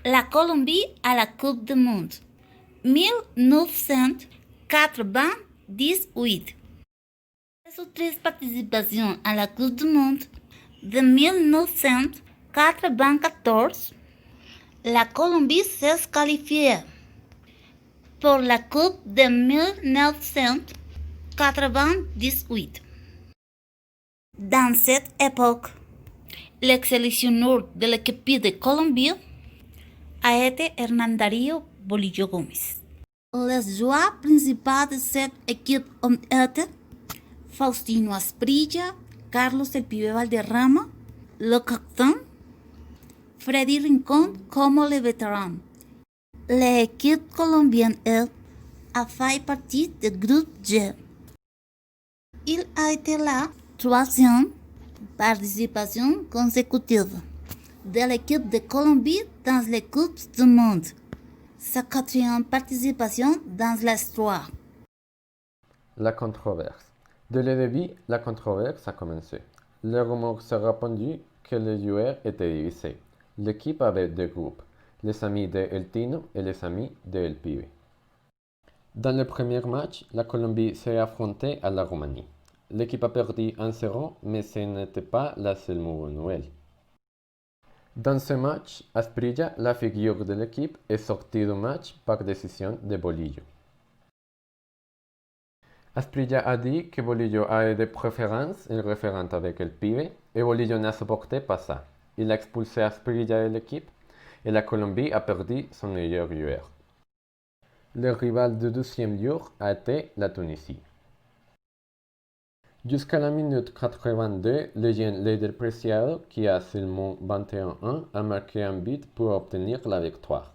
La Colombie à la Coupe du Monde. 1998. De sus tres participaciones a la Coupe du Monde de 1994, la Colombie se qualifiée pour la Coupe de 1998. Dans cette époque, le sélectionneur de l'équipe de Colombie a été Hernán Darío Bolillo Gómez. Les joueurs principaux de cette équipe ont été Faustino Asprilla, Carlos El Pibe Valderrama, le capitaine, Freddy Rincón como le vétéran. L'équipe colombienne a fait partie du groupe G. Il a été la troisième participation consécutive de l'équipe de Colombie dans les Coupes du Monde. Sa quatrième participation dans l'histoire. La controverse. Dès le début, la controverse a commencé. Les rumeurs se répandues que les joueurs étaient divisés. L'équipe avait deux groupes, les amis de El Tino et les amis de El Pibe. Dans le premier match, la Colombie s'est affrontée à la Roumanie. L'équipe a perdu 1-0, mais ce n'était pas la seule mauvaise nouvelle. Dans ce match, Asprilla, la figure de l'équipe, est sorti du match par décision de Bolillo. Asprilla a dit que Bolillo a des préférences et référentes avec El Pibe, et Bolillo n'a supporté pas ça. Il a expulsé Asprilla de l'équipe, et la Colombie a perdu son meilleur joueur. Le rival du deuxième jour a été la Tunisie. Jusqu'à la minute 82, le jeune Leider Preciado, qui a seulement 21 ans, a marqué un but pour obtenir la victoire.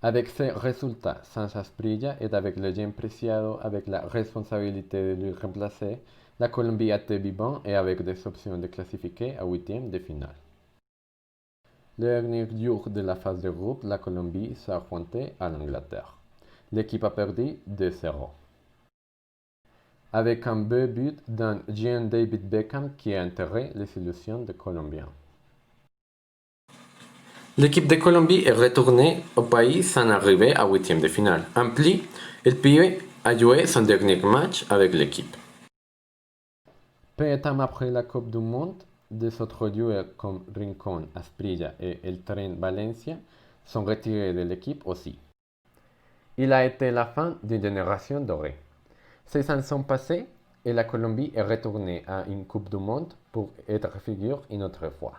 Avec ces résultats, sans Asprilla et avec le jeune Preciado avec la responsabilité de le remplacer, la Colombie était vivante et avec des options de classifier à huitième de finale. Le dernier jour de la phase de groupe, la Colombie s'est affrontée à l'Angleterre. L'équipe a perdu 2-0. Avec un beau but d'un jeune David Beckham qui a enterré les illusions des Colombiens. L'équipe de Colombie est retournée au pays sans arriver à huitième de finale. En plus, El Pibe a joué son dernier match avec l'équipe. Peu de temps après la Coupe du Monde, des autres joueurs comme Rincón, Asprilla et El Tren Valencia sont retirés de l'équipe aussi. Il a été la fin d'une génération dorée. 6 ans sont passés et la Colombie est retournée à une Coupe du Monde pour être figure une autre fois.